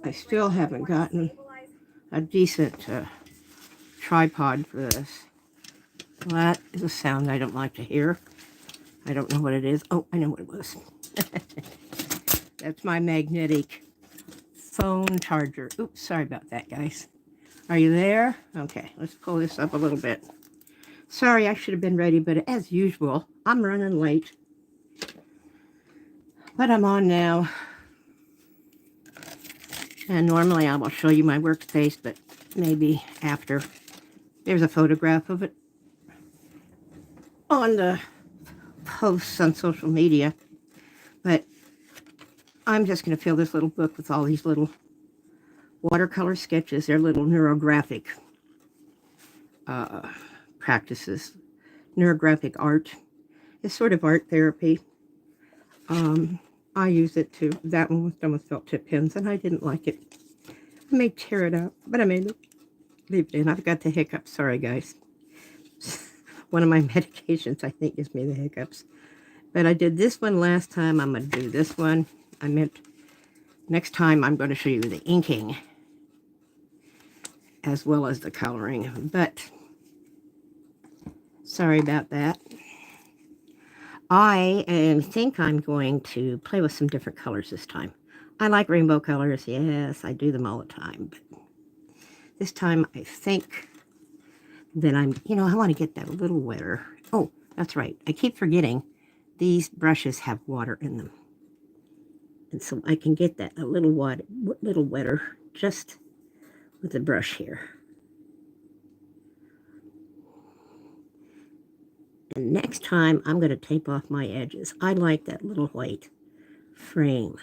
I still haven't gotten a decent tripod for this. Well, that is a sound I don't like to hear. I don't know what it is. Oh, I know what it was. That's my magnetic phone charger. Oops, sorry about that, guys. Are you there? Okay, let's pull this up a little bit. Sorry, I should have been ready, but as usual, I'm running late. But I'm on now. And normally I will show you my workspace, but maybe after. There's a photograph of it on the posts on social media. But I'm just going to fill this little book with all these little watercolor sketches. They're little neurographic practices. Neurographic art. It's sort of art therapy. I use it too. That one was done with felt tip pens, and I didn't like it. I may tear it out, but I may leave it in. I've got the hiccups. Sorry, guys. One of my medications, I think, gives me the hiccups. But I did this one last time. I'm going to do this one. I meant next time I'm going to show you the inking as well as the coloring. But sorry about that. I think I'm going to play with some different colors this time. I like rainbow colors. Yes, I do them all the time. But this time I think that I want to get that a little wetter. Oh, that's right. I keep forgetting these brushes have water in them. And so I can get that a little wetter just with the brush here. And next time, I'm going to tape off my edges. I like that little white frame.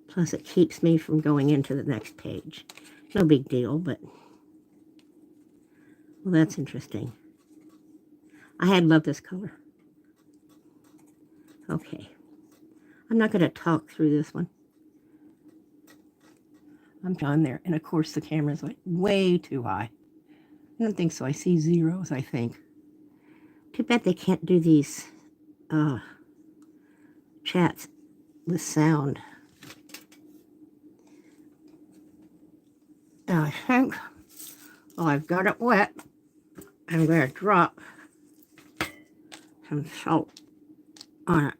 Plus, it keeps me from going into the next page. No big deal, but... well, that's interesting. I had loved this color. Okay. I'm not going to talk through this one. I'm done there. And, of course, the camera's like way too high. I don't think so. I see zeros, I think. Too bad they can't do these chats with sound. Now I think, well, I've got it wet. I'm going to drop some salt on it.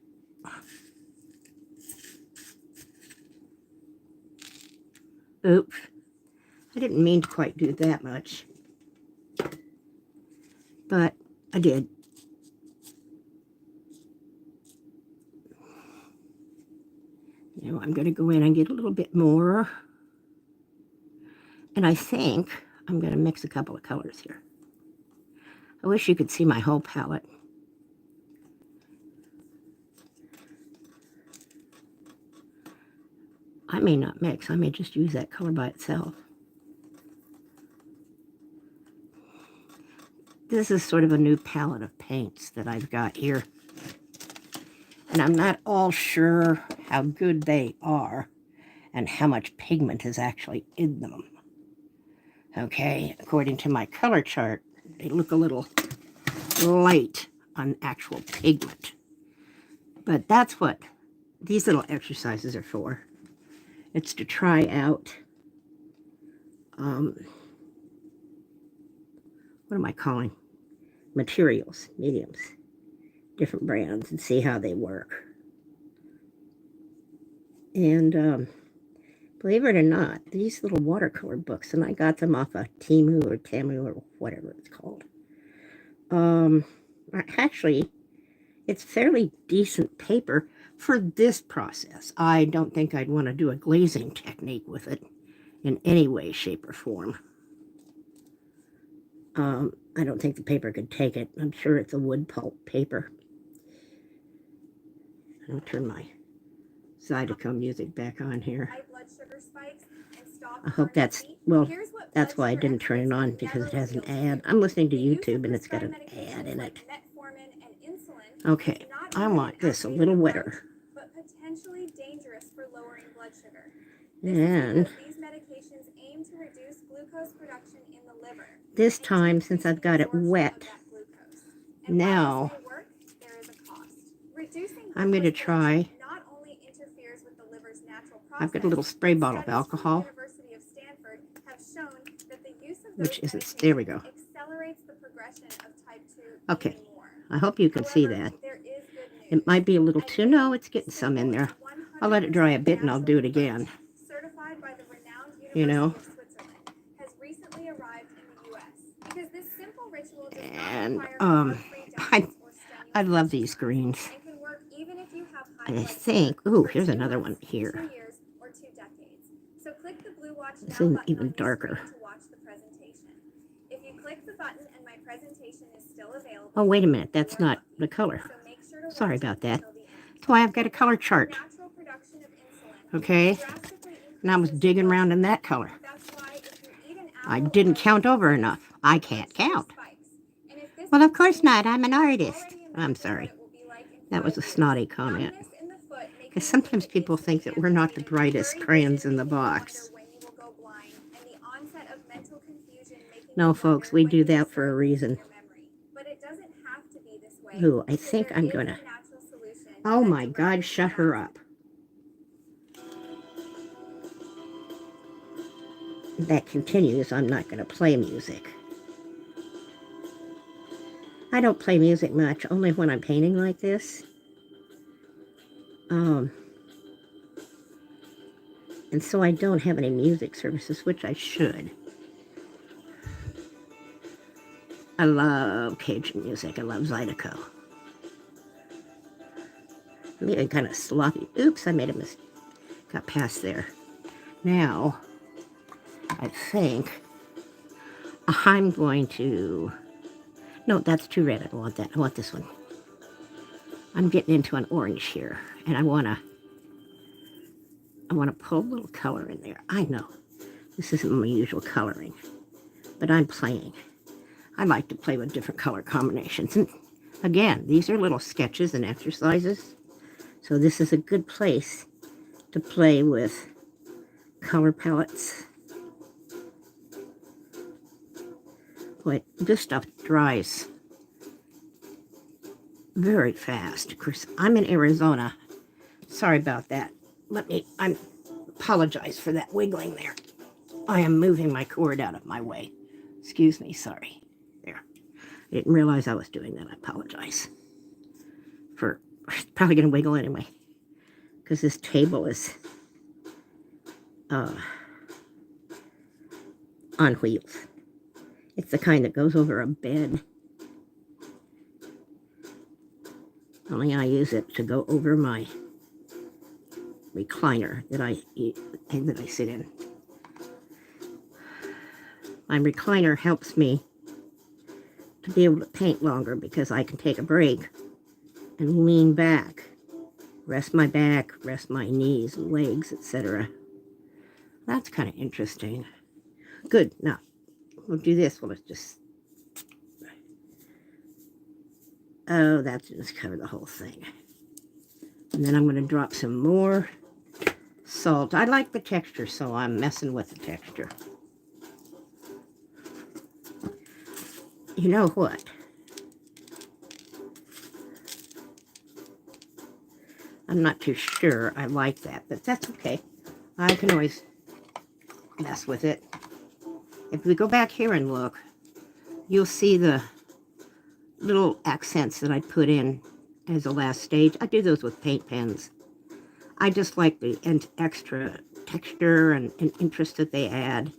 Oops. I didn't mean to quite do that much. But I did. I'm going to go in and get a little bit more. And I think I'm going to mix a couple of colors here. I wish you could see my whole palette. I may not mix. I may just use that color by itself. This is sort of a new palette of paints that I've got here. And I'm not all sure how good they are and how much pigment is actually in them. Okay, according to my color chart, they look a little light on actual pigment. But that's what these little exercises are for. It's to try out, what am I calling? Materials, mediums, different brands, and see how they work. And believe it or not, these little watercolor books, and I got them off of Temu or Tamu or whatever it's called. Actually, it's fairly decent paper for this process. I don't think I'd want to do a glazing technique with it in any way, shape, or form. I don't think the paper could take it. I'm sure it's a wood pulp paper. I'll turn my Zydeco music back on here. I hope that's, well, that's why I didn't turn it on, because it has an ad. I'm listening to YouTube and it's got an ad in it. Okay, I want this a little wetter. And this time, since I've got it wet, now I'm going to try I've got a little spray bottle of alcohol, which isn't, there we go. Okay, I hope you can see that. It might be a little too, no, it's getting some in there. I'll let it dry a bit and I'll do it again. You know? And I love these greens. I think, ooh, here's another one here. This is even darker. Oh, wait a minute, that's not the color. Sorry about that. That's why I've got a color chart. Okay, and I was digging around in that color. I didn't count over enough. I can't count. Well, of course not. I'm an artist. I'm sorry. That was a snotty comment. Because sometimes people think that we're not the brightest crayons in the box. No, folks, we do that for a reason. Ooh, I think I'm gonna... Oh my God, shut her up. That continues. I'm not gonna play music. I don't play music much, only when I'm painting like this. And so I don't have any music services, which I should. I love Cajun music. I love Zydeco. I'm getting kind of sloppy. Oops, I made a mistake. Got past there. Now, I think I'm going to... No, that's too red. I don't want that. I want this one. I'm getting into an orange here, and I want to pull a little color in there. I know this isn't my usual coloring, but I'm playing. I like to play with different color combinations. And again, these are little sketches and exercises, so this is a good place to play with color palettes. Boy, this stuff dries very fast. Of course, I'm in Arizona. Sorry about that. I apologize for that wiggling there. I am moving my cord out of my way. Excuse me, sorry. There. I didn't realize I was doing that. I apologize. It's probably going to wiggle anyway, because this table is on wheels. It's the kind that goes over a bed. Only I use it to go over my recliner that I sit in. My recliner helps me to be able to paint longer because I can take a break and lean back, rest my back, rest my knees and legs, etc. That's kind of interesting. Good. Now, we'll do this. We'll just... Oh, that's just cover the whole thing. And then I'm going to drop some more salt. I like the texture, so I'm messing with the texture. You know what? I'm not too sure I like that, but that's okay. I can always mess with it. If we go back here and look, you'll see the little accents that I put in as the last stage. I do those with paint pens. I just like the extra texture and interest that they add.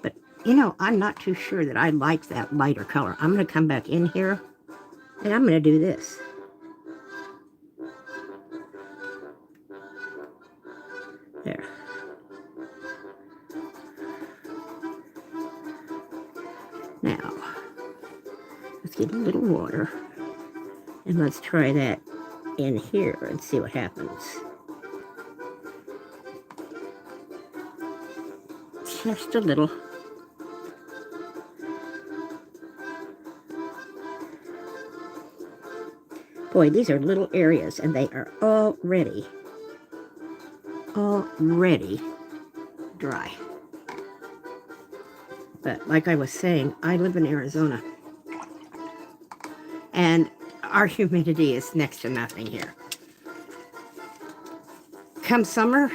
But, you know, I'm not too sure that I like that lighter color. I'm going to come back in here, and I'm going to do this. There. Now, let's get a little water, and let's try that in here and see what happens. Just a little. Boy, these are little areas, and they are already dry. But like I was saying, I live in Arizona, and our humidity is next to nothing here. come summer,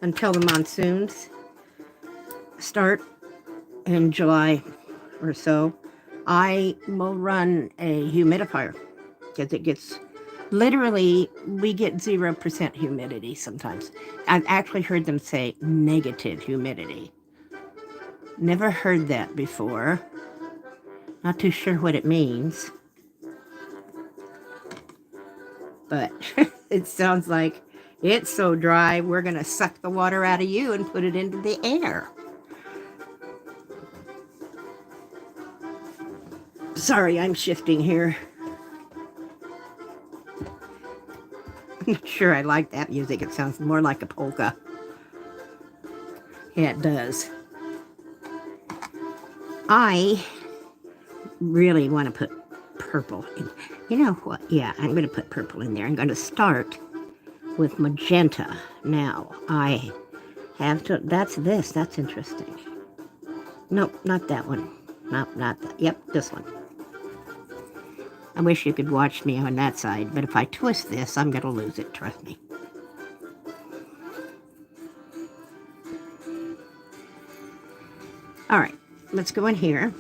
until the monsoons start in July or so, I will run a humidifier because it gets, literally, we get 0% humidity sometimes. I've actually heard them say negative humidity. Never heard that before. Not too sure what it means. But it sounds like it's so dry, we're going to suck the water out of you and put it into the air. Sorry, I'm shifting here. I'm not sure I like that music. It sounds more like a polka. Yeah, it does. I really want to put purple in. You know what? Yeah, I'm going to put purple in there. I'm going to start with magenta. Now, I have to, that's this. That's interesting. Nope, not that one. Nope, not that. Yep, this one. I wish you could watch me on that side, but if I twist this, I'm going to lose it, trust me. All right, let's go in here.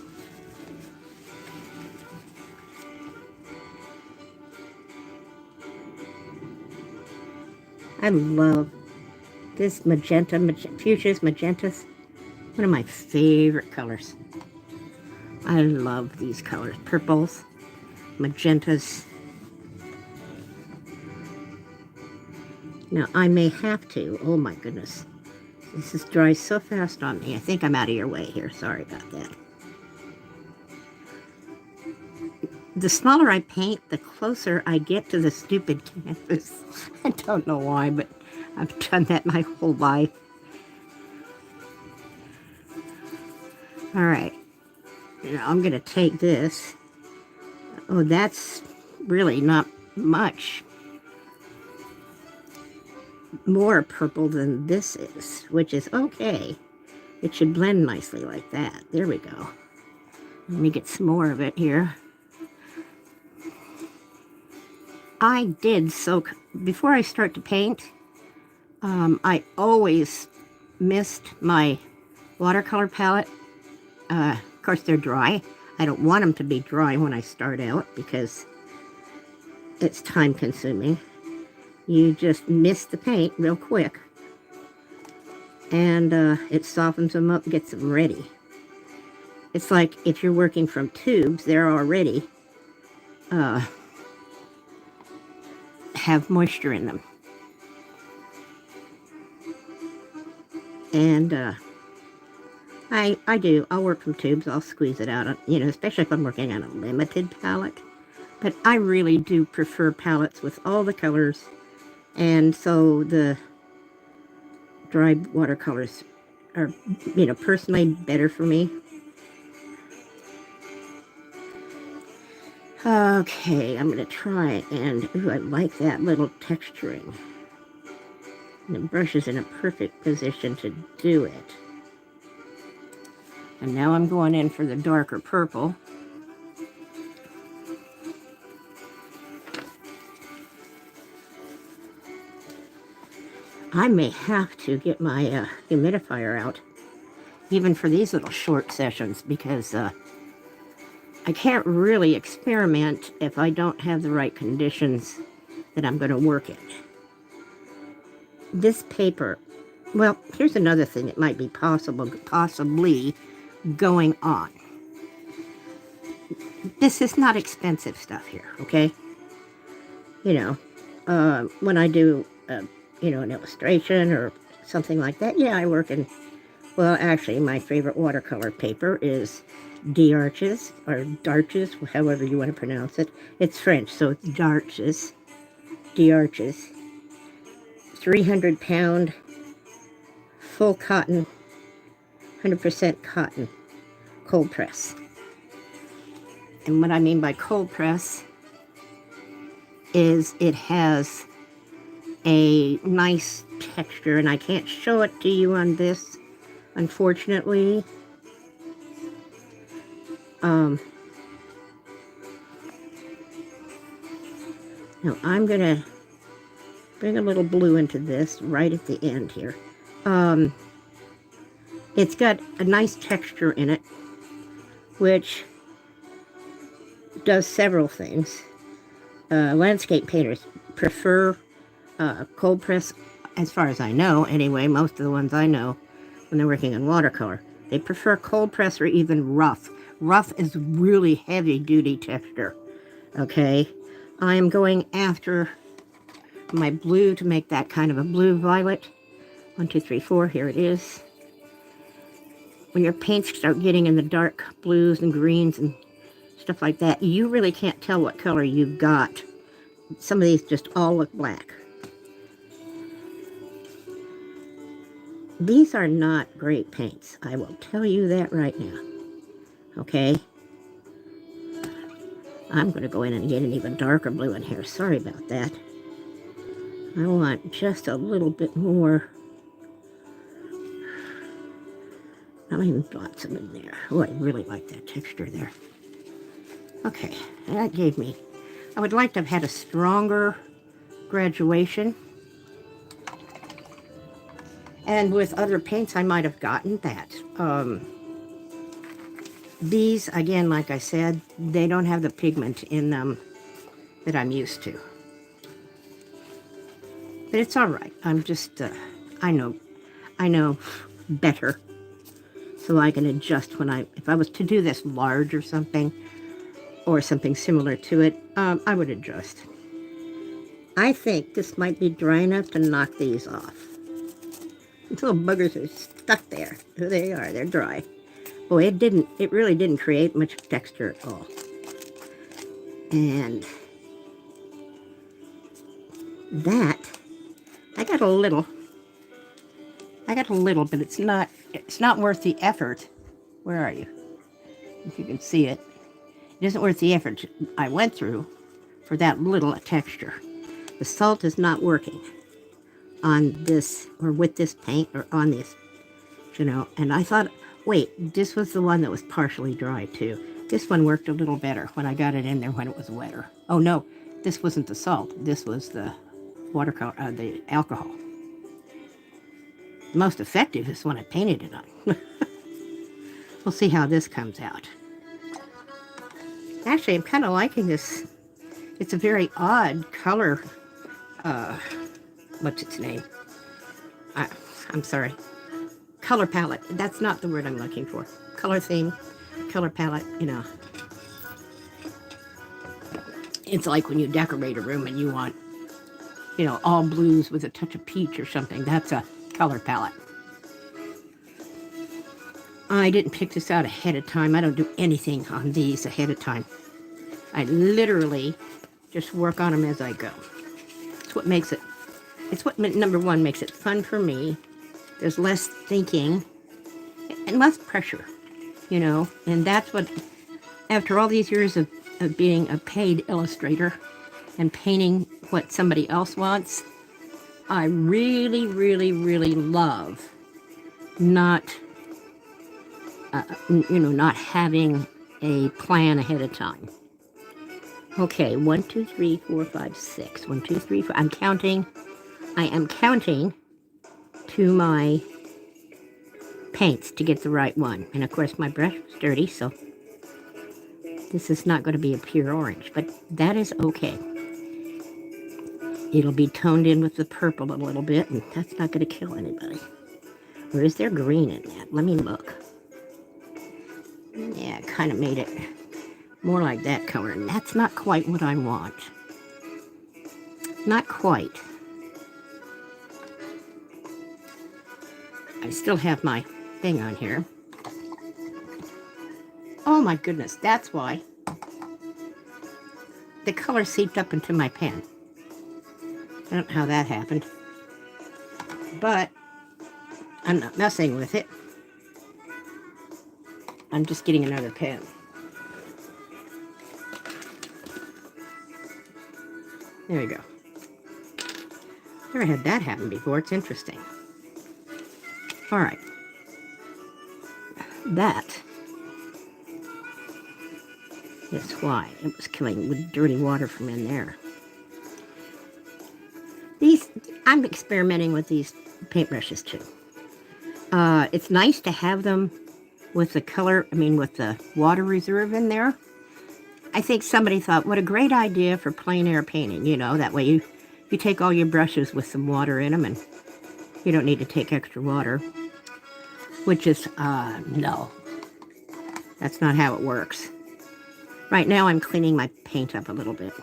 I love this magenta, fuchsias, magentas. One of my favorite colors. I love these colors. Purples, magentas. Now, I may have to, oh my goodness. This is dry so fast on me. I think I'm out of your way here. Sorry about that. The smaller I paint, the closer I get to the stupid canvas. I don't know why, but I've done that my whole life. All right. Now I'm going to take this. Oh, that's really not much more purple than this is, which is okay. It should blend nicely like that. There we go. Let me get some more of it here. I did soak, before I start to paint, I always mist my watercolor palette. Of course, they're dry. I don't want them to be dry when I start out because it's time consuming. You just mist the paint real quick and it softens them up, gets them ready. It's like if you're working from tubes, they're already have moisture in them. And I'll work from tubes, I'll squeeze it out, you know, especially if I'm working on a limited palette. But I really do prefer palettes with all the colors, and so the dry watercolors are, you know, personally better for me. Okay, I'm going to try and, ooh, I like that little texturing. And the brush is in a perfect position to do it. And now I'm going in for the darker purple. I may have to get my humidifier out, even for these little short sessions, because I can't really experiment if I don't have the right conditions that I'm going to work in. This paper, well, here's another thing that might be possibly going on. This is not expensive stuff here, okay? You know, when I do, you know, an illustration or something like that, yeah, I work in, well, actually, my favorite watercolor paper is D'Arches, or D'Arches, however you want to pronounce it. It's French, so it's D'Arches. D'Arches. 300-pound, full cotton, 100% cotton, cold press. And what I mean by cold press is it has a nice texture, and I can't show it to you on this, unfortunately. Now I'm gonna bring a little blue into this right at the end here. It's got a nice texture in it, which does several things. Landscape painters prefer cold press, as far as I know anyway, most of the ones I know when they're working on watercolor. They prefer cold press or even rough. Rough is really heavy duty texture, okay? I am going after my blue to make that kind of a blue violet. 1, 2, 3, 4, here it is. When your paints start getting in the dark blues and greens and stuff like that, you really can't tell what color you've got. Some of these just all look black. These are not great paints, I will tell you that right now. Okay? I'm going to go in and get an even darker blue in here. Sorry about that. I want just a little bit more. I'll even blot some in there. Oh, I really like that texture there. Okay, that gave me... I would like to have had a stronger graduation. And with other paints, I might have gotten that. These, again, like I said, they don't have the pigment in them that I'm used to. But it's all right. I'm just, I know better. So I can adjust when if I was to do this large or something similar to it, I would adjust. I think this might be dry enough to knock these off. These little buggers are stuck there. There they are, they're dry. Boy, it really didn't create much texture at all. And that, I got a little, but it's not worth the effort. Where are you? If you can see it. It isn't worth the effort I went through for that little texture. The salt is not working on this, or with this paint, or on this, you know. And I thought, wait, this was the one that was partially dry too. This one worked a little better when I got it in there when it was wetter. Oh no, this wasn't the salt. This was the watercolor, the alcohol. The most effective is when I painted it on. We'll see how this comes out. Actually, I'm kind of liking this. It's a very odd color. What's its name? I'm sorry. Color palette. That's not the word I'm looking for. Color theme, color palette, you know. It's like when you decorate a room and you want, you know, all blues with a touch of peach or something. That's a color palette. I didn't pick this out ahead of time. I don't do anything on these ahead of time. I literally just work on them as I go. It's what makes it, it's what, number one, makes it fun for me. There's less thinking and less pressure, you know, and that's what, after all these years of being a paid illustrator and painting what somebody else wants, I really, really, really love not, you know, not having a plan ahead of time. Okay, 1, 2, 3, 4, 5, 6. 1, 2, 3, 4. I'm counting. I am counting to my paints to get the right one. And of course, my brush was dirty, so this is not going to be a pure orange, but that is okay. It'll be toned in with the purple a little bit, and that's not going to kill anybody. Or is there green in that? Let me look. Yeah, it kind of made it more like that color, and that's not quite what I want. Not quite. I still have my thing on here. Oh my goodness, that's why. The color seeped up into my pen. I don't know how that happened. But I'm not messing with it. I'm just getting another pen. There you go. Never had that happen before. It's interesting. All right. That is why it was killing with dirty water from in there. I'm experimenting with these paintbrushes too. It's nice to have them with the color, with the water reserve in there. I think somebody thought, what a great idea for plein air painting, that way you take all your brushes with some water in them and you don't need to take extra water. Which is, no, that's not how it works. Right now I'm cleaning my paint up a little bit.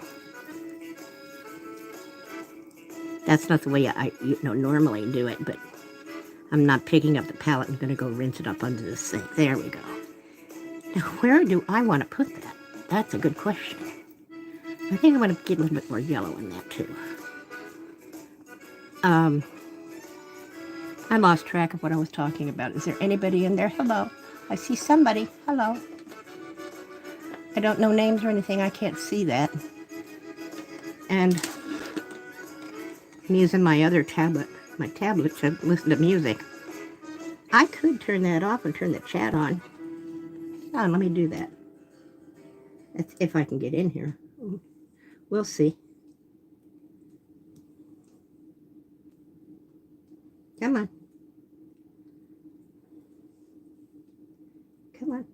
That's not the way I normally do it, but I'm not picking up the palette. I'm going to go rinse it up under the sink. There we go. Now, where do I want to put that? That's a good question. I think I'm going to get a little bit more yellow in that, too. I lost track of what I was talking about. Is there anybody in there? Hello. I see somebody. Hello. I don't know names or anything. I can't see that. And I'm using my other tablet, to listen to music. I could turn that off and turn the chat on. Oh, let me do that. That's if I can get in here. We'll see. Come on. Come on.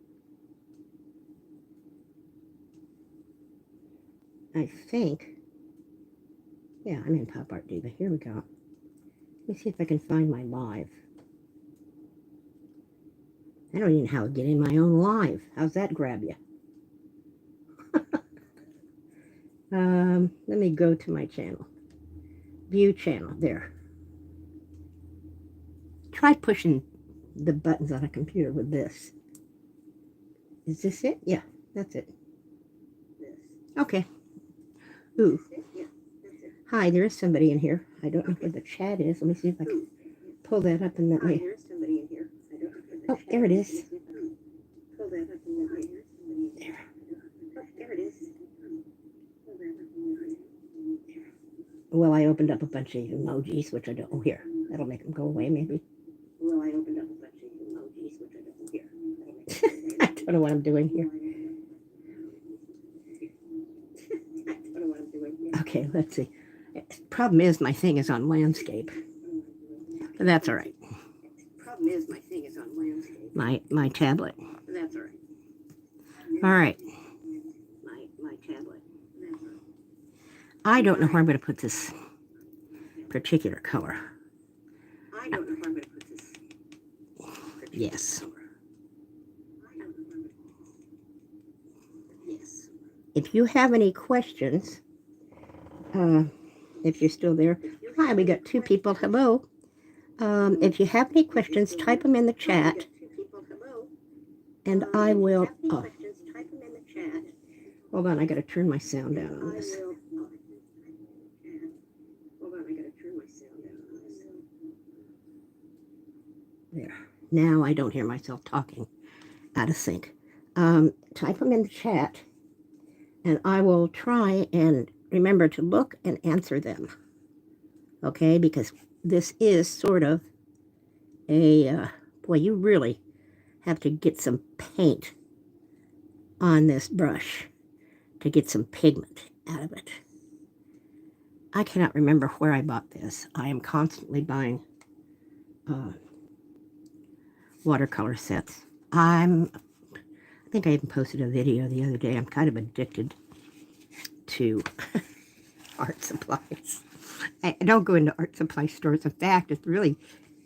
I think. Yeah, I'm in Pop Art Diva. Here we go. Let me see if I can find my live. I don't even know how to get in my own live. How's that grab you? Let me go to my channel. View channel. There. Try pushing the buttons on a computer with this. Is this it? Yeah, that's it. Okay. Ooh. Hi, there is somebody in here. I don't know where the chat is. Let me see if I can pull that up and that way. Oh, there it is. There. There it is. Well, I opened up a bunch of emojis, which I don't. Oh, here. That'll make them go away, maybe. Well, I opened up a bunch of emojis, which I don't. Oh, here. I don't know what I'm doing here. Okay, let's see. Problem is, my thing is on landscape. But that's all right. Problem is, my thing is on landscape. My tablet. That's all right. All right. My tablet. I don't know where I'm going to put this particular color. I don't know where I'm going to put this. Yes. Yes. If you have any questions, if you're still there. Hi, we got two people. Hello. If you have any questions, type them in the chat. And I will. Oh. Hold on, I got to turn my sound down on this. There. Now I don't hear myself talking out of sync. Type them in the chat, and I will try and remember to look and answer them. Okay, because this is sort of a, boy, you really have to get some paint on this brush to get some pigment out of it. I cannot remember where I bought this. I am constantly buying watercolor sets. I think I even posted a video the other day. I'm kind of addicted to art supplies. I don't go into art supply stores. In fact, it's really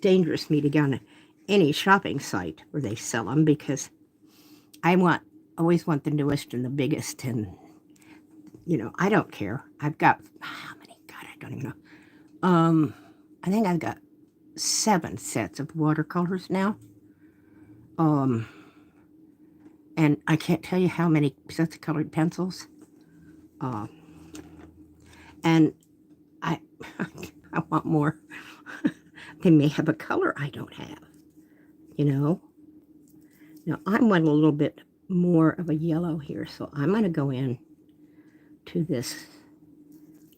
dangerous for me to go on any shopping site where they sell them, because I always want the newest and the biggest, and I don't care. I've got how many? God, I don't even know. I think I've got 7 sets of watercolors now. And I can't tell you how many sets of colored pencils. And I want more. They may have a color I don't have, Now, I want a little bit more of a yellow here, so I'm going to go in to this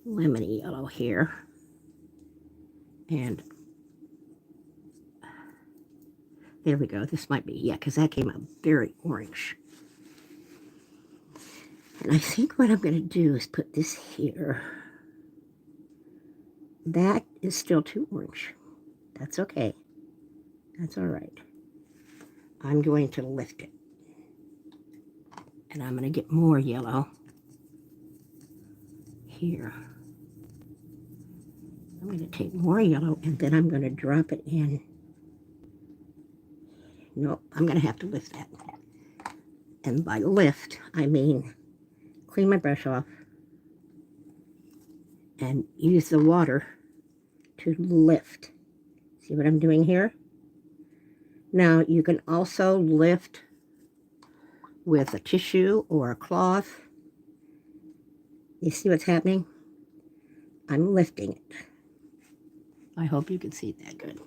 lemony yellow here. And there we go. This might be, yeah, because that came out very orange. And I think what I'm going to do is put this here. That is still too orange. That's okay. That's all right. I'm going to lift it. And I'm going to get more yellow here. I'm going to take more yellow and then I'm going to drop it in. No, I'm going to have to lift that. And by lift, I mean clean my brush off and use the water to lift. See what I'm doing here? Now, you can also lift with a tissue or a cloth. You see what's happening? I'm lifting it. I hope you can see that good.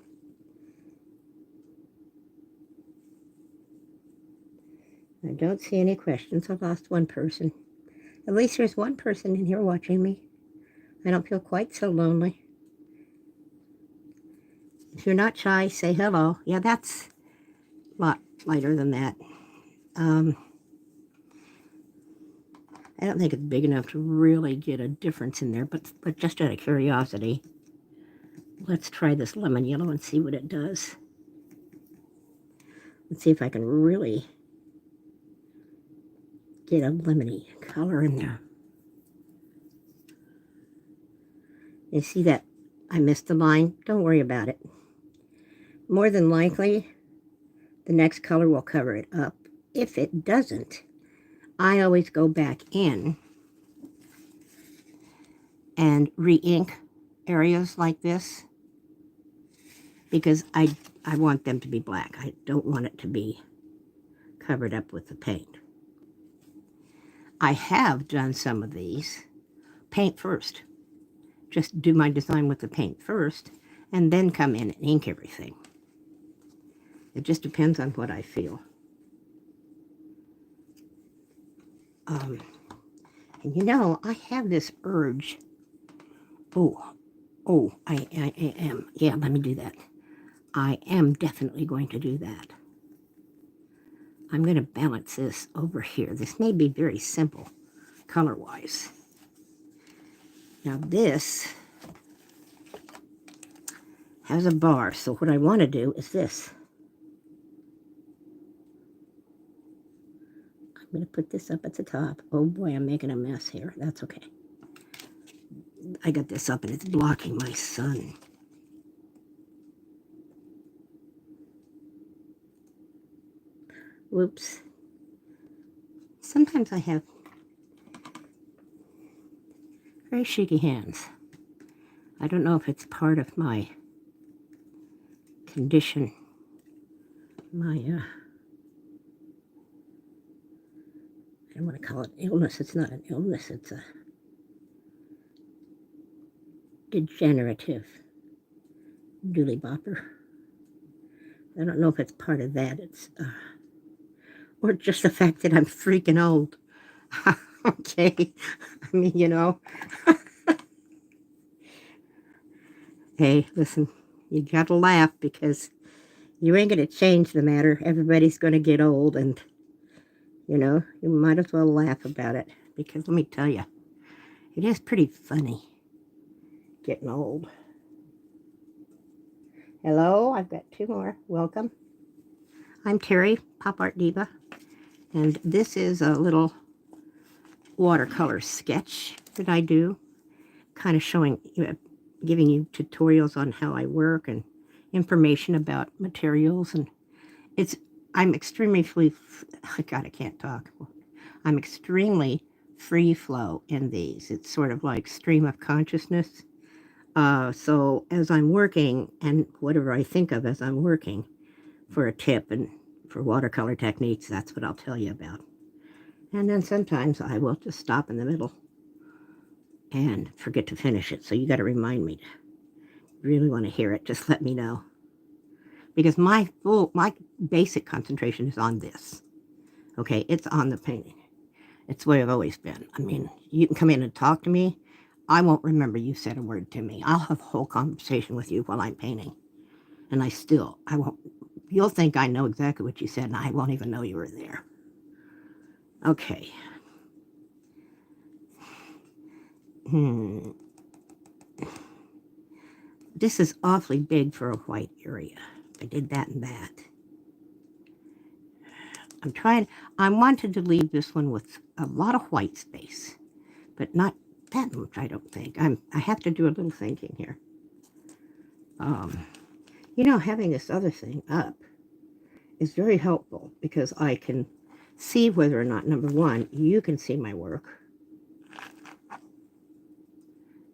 I don't see any questions. I lost one person. At least there's one person in here watching me. I don't feel quite so lonely. If you're not shy, say hello. Yeah, that's a lot lighter than that. I don't think it's big enough to really get a difference in there, but just out of curiosity, let's try this lemon yellow and see what it does. Let's see if I can really get a lemony color in there. You see that I missed the line? Don't worry about it. More than likely, the next color will cover it up. If it doesn't, I always go back in and re-ink areas like this because I want them to be black. I don't want it to be covered up with the paint. I have done some of these paint first. Just do my design with the paint first and then come in and ink everything. It just depends on what I feel. And you know, I have this urge. I am. Yeah, let me do that. I am definitely going to do that. I'm going to balance this over here. This may be very simple color-wise. Now this has a bar, so what I want to do is this. I'm going to put this up at the top. Oh boy, I'm making a mess here. That's okay. I got this up and it's blocking my sun. Whoops. Sometimes I have very shaky hands. I don't know if it's part of my condition, my, I don't want to call it illness. It's not an illness. It's a degenerative dooley bopper. I don't know if it's part of that. It's, or just the fact that I'm freaking old. Okay. I mean, you know. Hey, listen, you gotta laugh because you ain't gonna change the matter. Everybody's gonna get old and, you know, you might as well laugh about it because let me tell you, it is pretty funny getting old. Hello, I've got two more. Welcome. I'm Terri, Pop Art Diva, and this is a little watercolor sketch that I do, kind of showing, giving you tutorials on how I work and information about materials. And I'm extremely God, I can't talk. I'm extremely free flow in these. It's sort of like stream of consciousness. So as I'm working, and whatever I think of as I'm working, for a tip and for watercolor techniques, that's what I'll tell you about. And then sometimes I will just stop in the middle and forget to finish it. So you got to remind me. Really want to hear it, just let me know. Because my basic concentration is on this. Okay, it's on the painting. It's where I've always been. I mean, you can come in and talk to me. I won't remember you said a word to me. I'll have a whole conversation with you while I'm painting. And I won't, you'll think I know exactly what you said and I won't even know you were there. Okay. this is awfully big for a white area. I did that and that. I wanted to leave this one with a lot of white space, but not that much, I don't think. I have to do a little thinking here. You know, having this other thing up is very helpful because I can see whether or not, number one, you can see my work.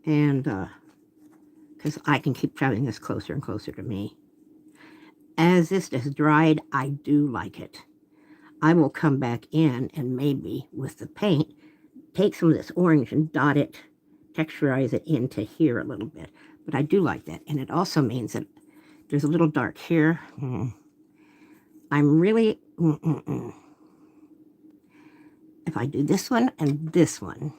And because I can keep shoving this closer and closer to me. As this has dried, I do like it. I will come back in and maybe with the paint, take some of this orange and dot it, texturize it into here a little bit. But I do like that. And it also means that there's a little dark here. I'm really, if I do this one and this one.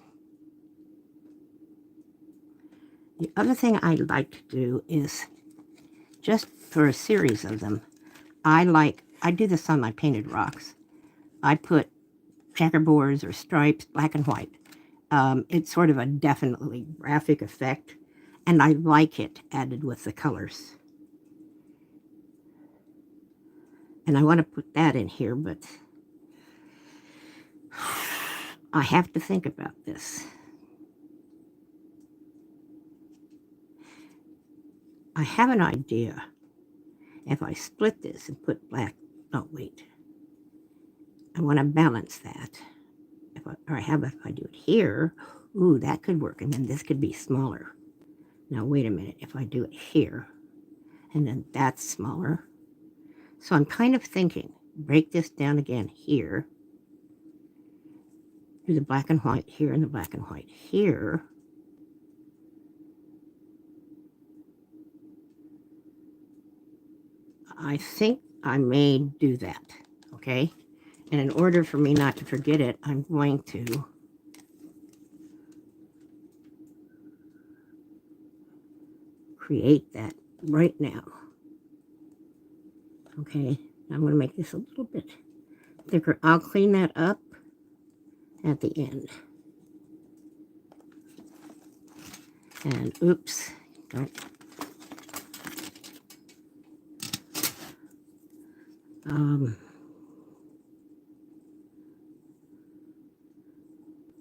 The other thing I like to do is, just for a series of them, I do this on my painted rocks. I put checkerboards or stripes, black and white. It's sort of a definitely graphic effect, and I like it added with the colors. And I want to put that in here, but I have to think about this. I have an idea. If I split this and put black, oh wait, I want to balance that. If I do it here, ooh, that could work, and then this could be smaller. Now wait a minute, if I do it here, and then that's smaller. So I'm kind of thinking, break this down again here, do the black and white here and the black and white here. I think I may do that, okay? And in order for me not to forget it, I'm going to create that right now. Okay, I'm going to make this a little bit thicker. I'll clean that up at the end. And oops, don't.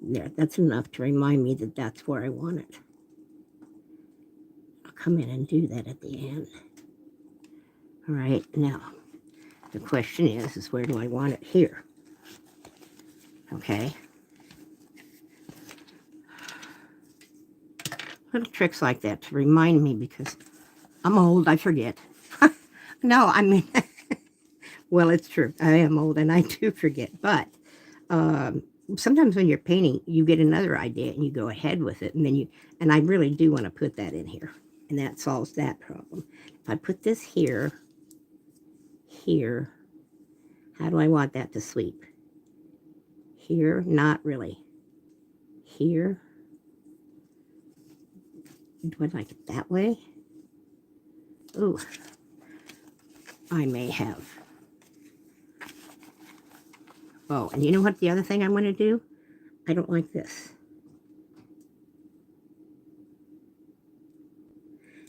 There, that's enough to remind me that that's where I want it. I'll come in and do that at the end. All right, now, the question is where do I want it here? Okay. Little tricks like that to remind me because I'm old, I forget. No, I mean, well, it's true. I am old and I do forget, but sometimes when you're painting, you get another idea and you go ahead with it, and then and I really do want to put that in here, and that solves that problem. If I put this here, how do I want that to sweep? Here, not really. Here. Do I like it that way? Ooh, I may have. Oh, and you know what the other thing I want to do? I don't like this.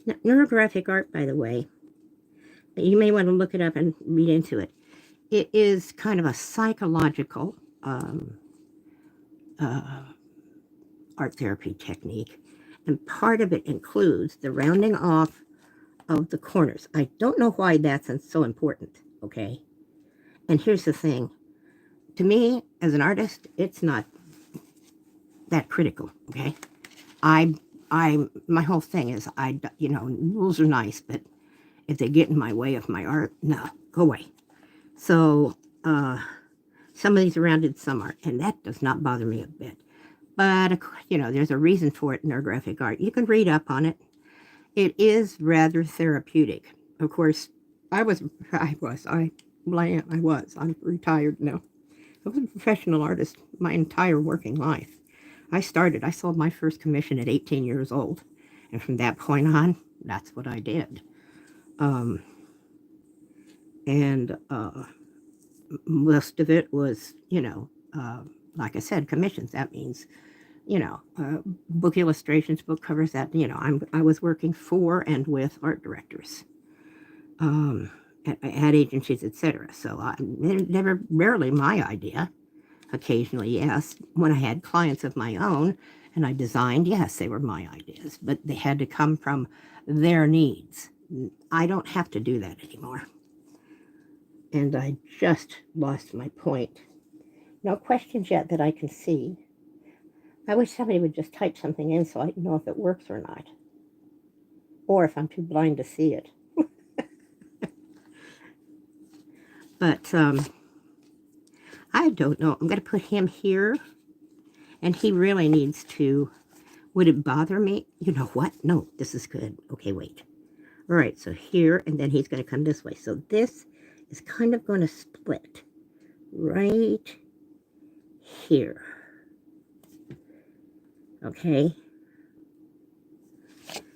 Now, neurographic art, by the way, you may want to look it up and read into it. It is kind of a psychological art therapy technique, and part of it includes the rounding off of the corners. I don't know why that's so important, okay? And here's the thing. To me, as an artist, it's not that critical, okay? My whole thing is, rules are nice, but if they get in my way of my art, no, go away. So, some of these are rounded, some aren't, and that does not bother me a bit. But, there's a reason for it in neurographic art. You can read up on it. It is rather therapeutic. Of course, I'm retired now. I was a professional artist my entire working life. I sold my first commission at 18 years old. And from that point on, that's what I did. Most of it was, like I said, commissions. That means you know, book illustrations, book covers, that, you know, I was working for and with art directors, at agencies, etc. So never, rarely my idea. Occasionally, yes. When I had clients of my own and I designed, yes, they were my ideas, but they had to come from their needs. I don't have to do that anymore. And I just lost my point. No questions yet that I can see. I wish somebody would just type something in so I know if it works or not. Or if I'm too blind to see it. But I don't know. I'm going to put him here. And he really needs to... Would it bother me? You know what? No, this is good. Okay, wait. All right, so here, and then he's going to come this way. So this is kind of going to split right here. Okay.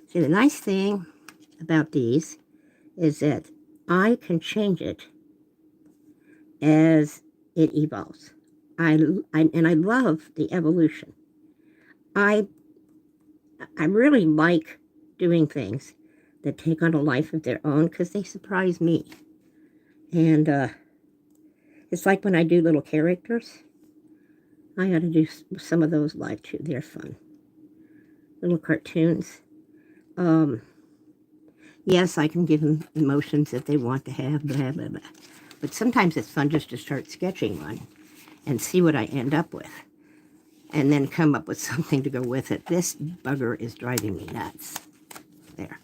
See, the nice thing about these is that I can change it as it evolves. And I love the evolution. I really like doing things that take on a life of their own because they surprise me. And it's like when I do little characters. I ought to do some of those live too. They're fun. Little cartoons. Yes, I can give them emotions that they want to have, blah, blah, blah. But sometimes it's fun just to start sketching one and see what I end up with. And then come up with something to go with it. This bugger is driving me nuts. There.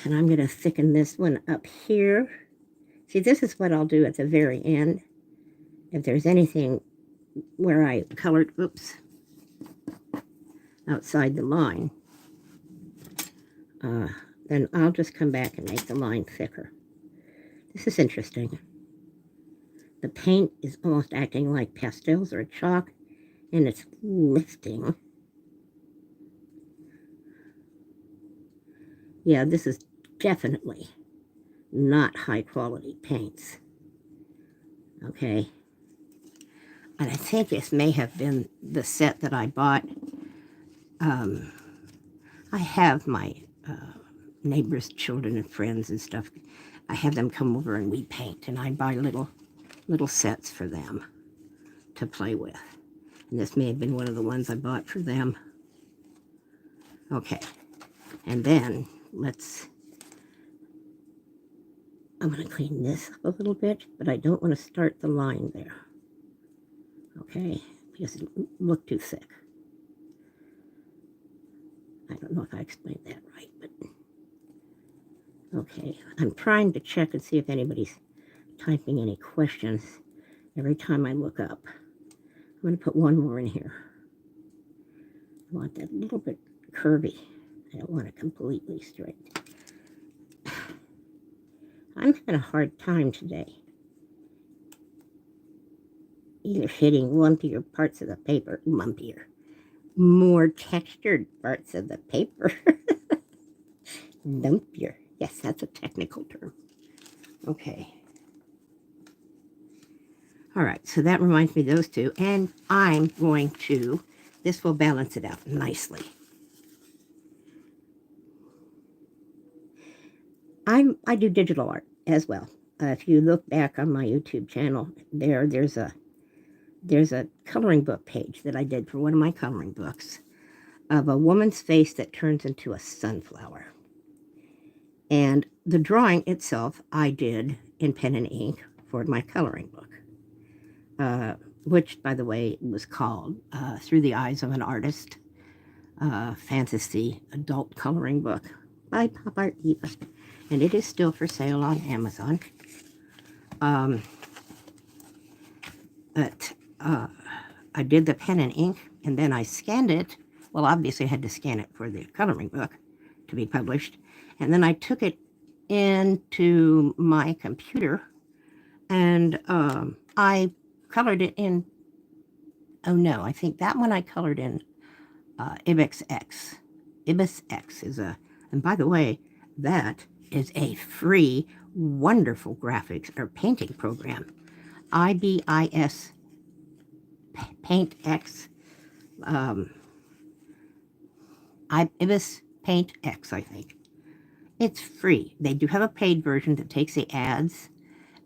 And I'm going to thicken this one up here. See, this is what I'll do at the very end. If there's anything where I colored, oops, outside the line, then I'll just come back and make the line thicker. This is interesting. The paint is almost acting like pastels or chalk, and it's lifting. Yeah, this is definitely not high quality paints. Okay. And I think this may have been the set that I bought. I have my neighbors' children and friends and stuff. I have them come over and we paint, and I buy little sets for them to play with. And this may have been one of the ones I bought for them. Okay. And then I'm going to clean this up a little bit, but I don't want to start the line there. Okay, because it looked too thick. I don't know if I explained that right, but... Okay, I'm trying to check and see if anybody's typing any questions every time I look up. I'm going to put one more in here. I want that a little bit curvy. I don't want it completely straight. I'm having a hard time today. Either hitting lumpier parts of the paper, more textured parts of the paper. Lumpier. Yes, that's a technical term. Okay. All right, so that reminds me of those two. And I'm going to, this will balance it out nicely. I do digital art as well. If you look back on my YouTube channel, there's a coloring book page that I did for one of my coloring books of a woman's face that turns into a sunflower. And the drawing itself I did in pen and ink for my coloring book, which, by the way, was called Through the Eyes of an Artist, Fantasy Adult Coloring Book by Pop Art Diva. And it is still for sale on Amazon. But I did the pen and ink, and then I scanned it. Well, obviously I had to scan it for the coloring book to be published. And then I took it into my computer, and I colored it in, oh no, I think that one I colored in Ibis X. Ibis X is and by the way, that is a free, wonderful graphics or painting program. IBIS Paint X. Ibis Paint X, I think. It's free. They do have a paid version that takes the ads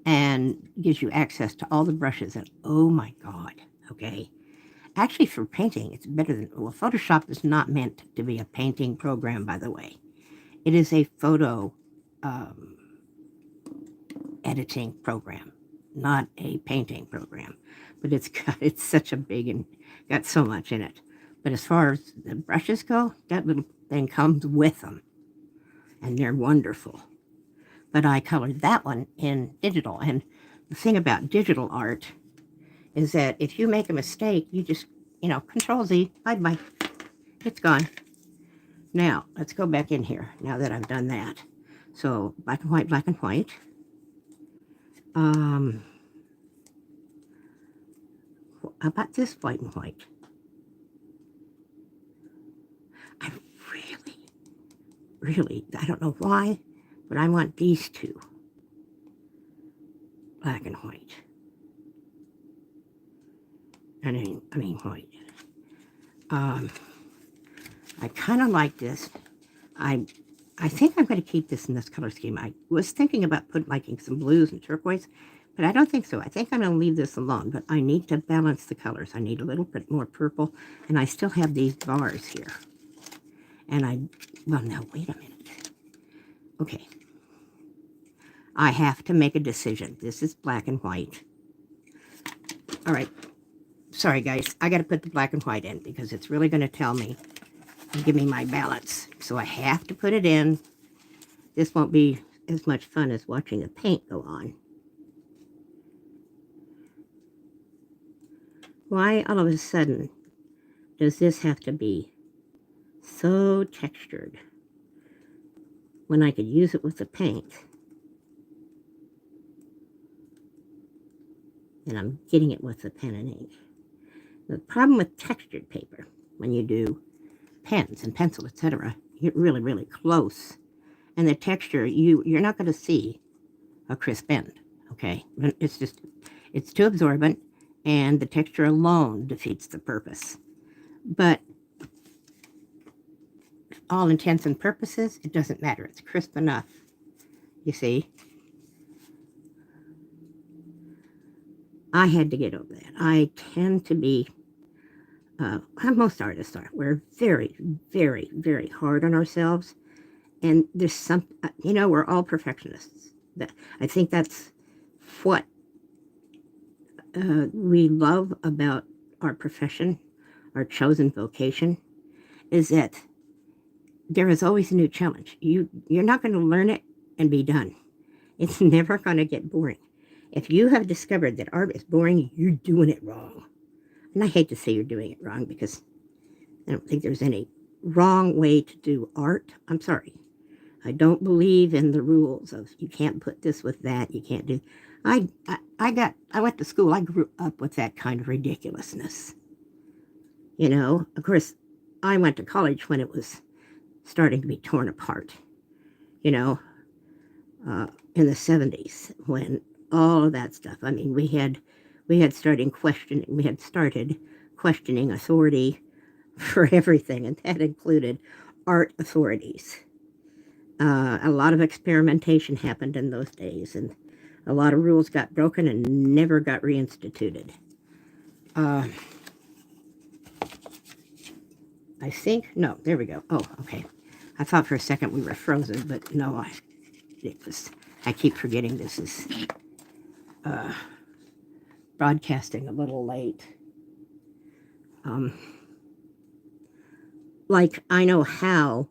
and gives you access to all the brushes. And oh my God, okay. Actually, for painting, it's better than, well, Photoshop is not meant to be a painting program, by the way. It is a photo editing program, not a painting program. But it's such a big and got so much in it. But as far as the brushes go, that little thing comes with them. And they're wonderful. But I colored that one in digital. And the thing about digital art is that if you make a mistake, you just, Control Z, bye-bye. It's gone. Now, let's go back in here, now that I've done that. So, black and white, black and white. How about this white and white? I really, I don't know why, but I want these two. Black and white. I mean white. I kind of like this. I think I'm going to keep this in this color scheme. I was thinking about putting some blues and turquoise, but I don't think so. I think I'm going to leave this alone, but I need to balance the colors. I need a little bit more purple, and I still have these bars here. And well, no, wait a minute. Okay. I have to make a decision. This is black and white. All right. Sorry, guys. I got to put the black and white in because it's really going to tell me and give me my balance. So I have to put it in. This won't be as much fun as watching the paint go on. Why all of a sudden does this have to be so textured when I could use it with the paint? And I'm getting it with the pen and ink. The problem with textured paper, when you do pens and pencil, etc., you get really, really close. And the texture, you're not going to see a crisp end, okay? It's too absorbent, and the texture alone defeats the purpose. But all intents and purposes, it doesn't matter. It's crisp enough, you see? I had to get over that. I tend to be, most artists are. We're very, very, very hard on ourselves. And there's some, we're all perfectionists. I think that's what we love about our profession, our chosen vocation, is that there is always a new challenge. You're not going to learn it and be done. It's never going to get boring. If you have discovered that art is boring, you're doing it wrong. And I hate to say you're doing it wrong because I don't think there's any wrong way to do art. I'm sorry. I don't believe in the rules of you can't put this with that, you can't do. I went to school, I grew up with that kind of ridiculousness. Of course, I went to college when it was starting to be torn apart, in the 70s, when all of that stuff. I mean, we had started questioning authority for everything, and that included art authorities. A lot of experimentation happened in those days, and a lot of rules got broken and never got reinstituted. I think, no, there we go. Oh, okay. I thought for a second we were frozen, but no, I keep forgetting this is broadcasting a little late. Like I know how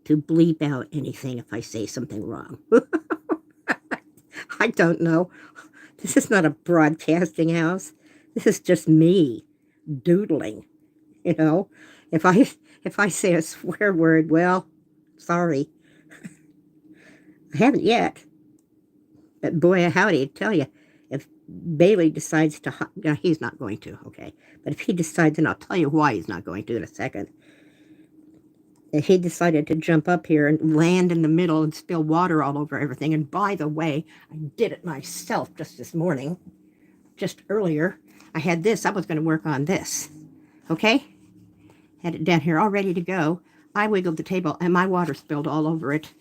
to bleep out anything if I say something wrong. I don't know. This is not a broadcasting house. This is just me doodling. If I say a swear word, well, sorry. I haven't yet. But boy, howdy, I tell you, if Bailey decides to, he's not going to, okay. But if he decides, and I'll tell you why he's not going to in a second. If he decided to jump up here and land in the middle and spill water all over everything, and by the way, I did it myself just this morning, just earlier. I had this. I was going to work on this. Okay? Had it down here all ready to go. I wiggled the table, and my water spilled all over it.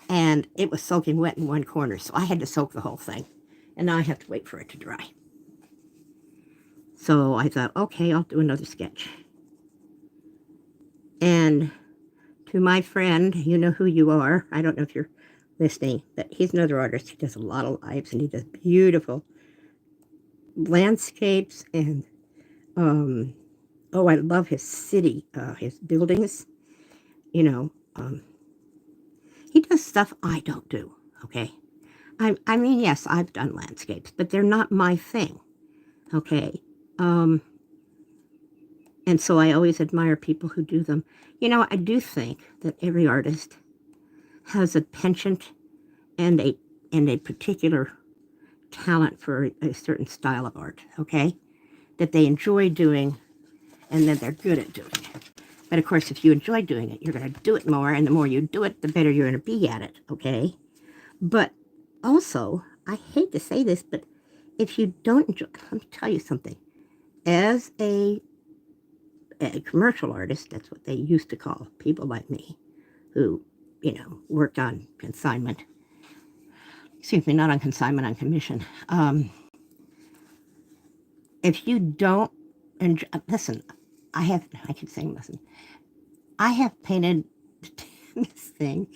And it was soaking wet in one corner, so I had to soak the whole thing. And now I have to wait for it to dry. So I thought, okay, I'll do another sketch. And to my friend, you know who you are. I don't know if you're listening, but he's another artist. He does a lot of lives, and he does beautiful landscapes. And, oh, I love his city, his buildings. You know, he does stuff I don't do, okay? I mean, yes, I've done landscapes, but they're not my thing, okay? And so I always admire people who do them. You know, I do think that every artist has a penchant and a particular talent for a certain style of art, okay? That they enjoy doing and that they're good at doing. But of course, if you enjoy doing it, you're going to do it more, and the more you do it, the better you're going to be at it, okay? But also, I hate to say this, but if you don't enjoy, let me tell you something. As a commercial artist, that's what they used to call people like me, who, you know, worked on consignment. Excuse me, not on consignment, on commission. If you don't enjoy, listen, I keep saying listen, I have painted this thing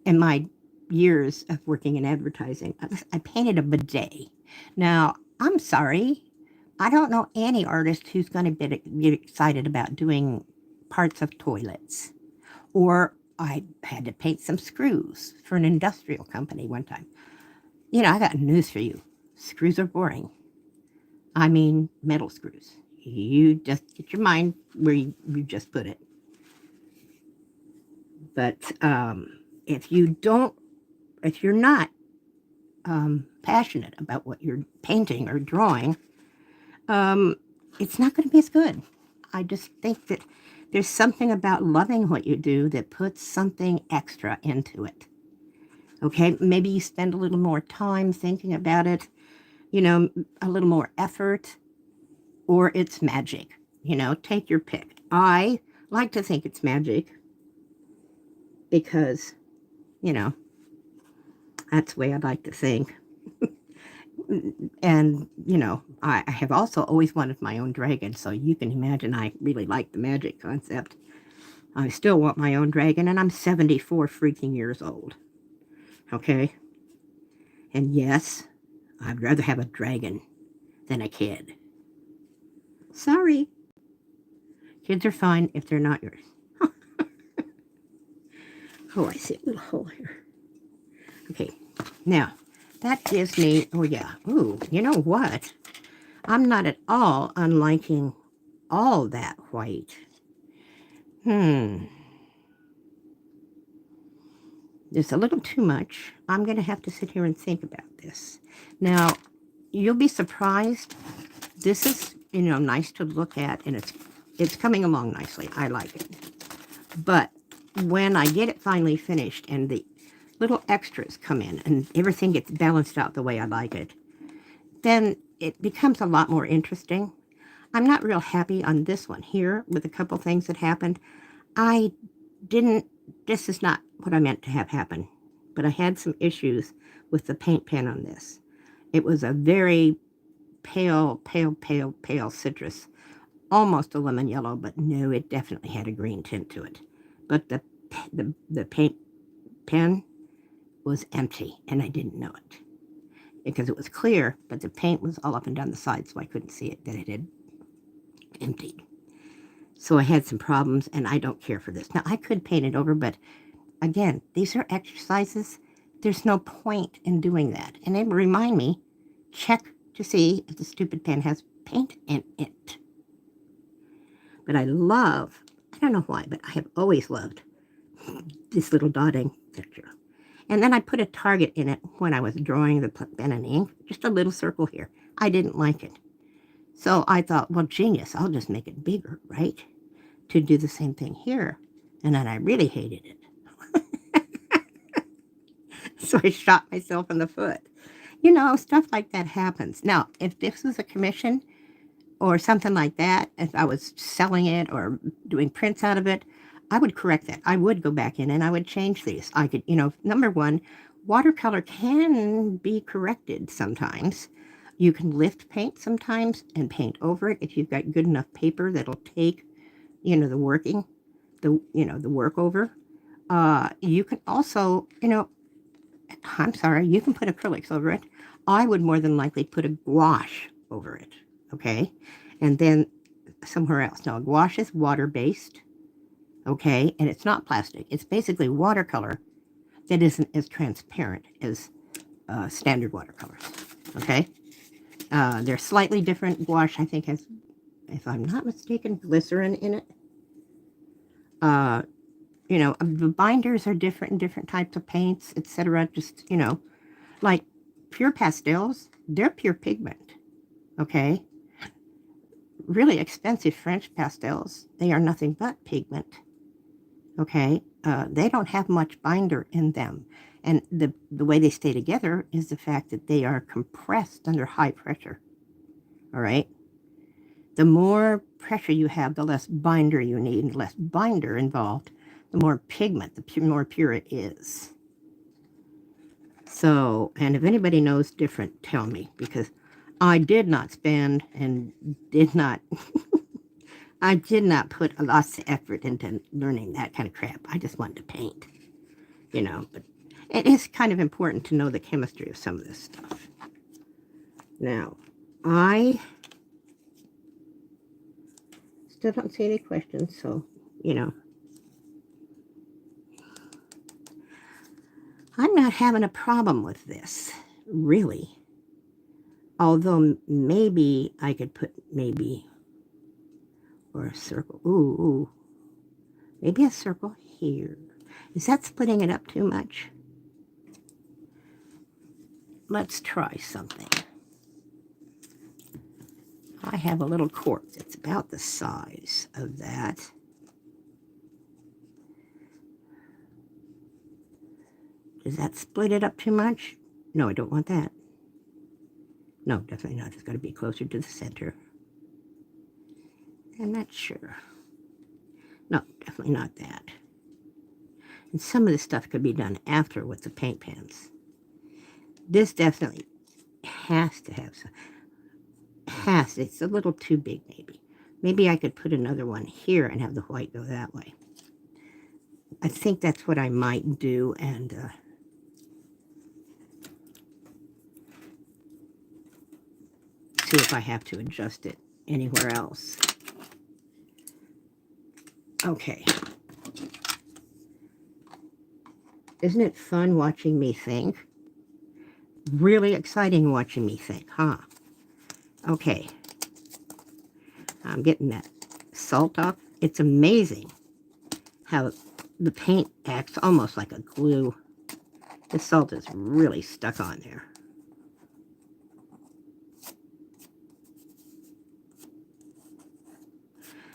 in my years of working in advertising. I painted a bidet. Now, I'm sorry, I don't know any artist who's going to get excited about doing parts of toilets. Or I had to paint some screws for an industrial company one time. You know, I got news for you. Screws are boring. I mean, metal screws. You just get your mind where you just put it. But if you're not passionate about what you're painting or drawing, it's not going to be as good. I just think that there's something about loving what you do that puts something extra into it. Okay, maybe you spend a little more time thinking about it, you know, a little more effort, or it's magic. You know, take your pick. I like to think it's magic because, you know, that's the way I like to think. And, you know, I have also always wanted my own dragon, so you can imagine I really like the magic concept. I still want my own dragon, and I'm 74 freaking years old. Okay? And yes, I'd rather have a dragon than a kid. Sorry. Kids are fine if they're not yours. Oh, I see a little hole here. Okay, now, that gives me, oh yeah, ooh, you know what? I'm not at all unliking all that white. There's a little too much. I'm going to have to sit here and think about this. Now, you'll be surprised. This is, you know, nice to look at, and it's coming along nicely. I like it. But when I get it finally finished and the little extras come in and everything gets balanced out the way I like it, then it becomes a lot more interesting. I'm not real happy on this one here with a couple things that happened. This is not what I meant to have happen, but I had some issues with the paint pen on this. It was a very pale citrus, almost a lemon yellow, but no, it definitely had a green tint to it. But the paint pen was empty, and I didn't know it because it was clear, but the paint was all up and down the side, so I couldn't see it, that it had emptied. So I had some problems, and I don't care for this. Now, I could paint it over, but again, these are exercises. There's no point in doing that. And they remind me, check to see if the stupid pen has paint in it. But I don't know why, but I have always loved this little dotting picture. And then I put a target in it when I was drawing the pen and ink, just a little circle here. I didn't like it. So I thought, well, genius, I'll just make it bigger, right? To do the same thing here. And then I really hated it. So I shot myself in the foot. You know, stuff like that happens. Now, if this was a commission, or something like that, if I was selling it or doing prints out of it, I would correct that. I would go back in and I would change these. I could, number one, watercolor can be corrected sometimes. You can lift paint sometimes and paint over it if you've got good enough paper that'll take, the working, the work over. You can also, I'm sorry, you can put acrylics over it. I would more than likely put a gouache over it, okay? And then somewhere else. Now, a gouache is water-based, okay? And it's not plastic. It's basically watercolor that isn't as transparent as standard watercolors, okay? They're slightly different. Gouache, I think, has, if I'm not mistaken, glycerin in it. The binders are different in different types of paints, etc. Just, like pure pastels, they're pure pigment, okay? Really expensive French pastels, they are nothing but pigment, okay? They don't have much binder in them. And the way they stay together is the fact that they are compressed under high pressure, all right? The more pressure you have, the less binder you need, and the less binder involved, the more pigment, the more pure it is. So, and if anybody knows different, tell me, because I did not spend and did not, I did not put a lot of effort into learning that kind of crap. I just wanted to paint, but it is kind of important to know the chemistry of some of this stuff. Now, I still don't see any questions, so, I'm not having a problem with this, really. Although maybe I could put or a circle. Ooh, maybe a circle here. Is that splitting it up too much? Let's try something. I have a little quartz. It's about the size of that. Does that split it up too much? No, I don't want that. No, definitely not. It's got to be closer to the center. I'm not sure. No, definitely not that. And some of this stuff could be done after with the paint pans. This definitely has to have some. It's a little too big, maybe. Maybe I could put another one here and have the white go that way. I think that's what I might do, and see if I have to adjust it anywhere else. Okay. Isn't it fun watching me think? Really exciting watching me think, huh? Okay. I'm getting that salt off. It's amazing how the paint acts almost like a glue. The salt is really stuck on there.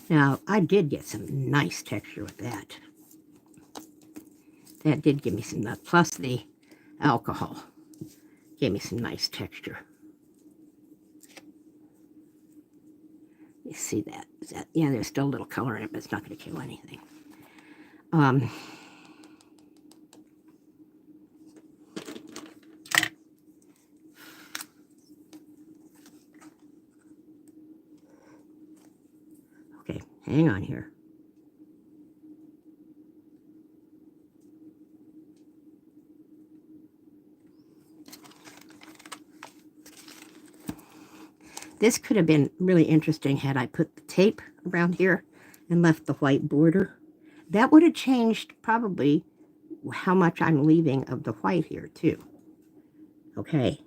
Now, I did get some nice texture with that. That did give me some, plus the alcohol gave me some nice texture. You see that? Yeah, there's still a little color in it, but it's not going to kill anything. Okay, hang on here. This could have been really interesting had I put the tape around here and left the white border. That would have changed probably how much I'm leaving of the white here too. Okay.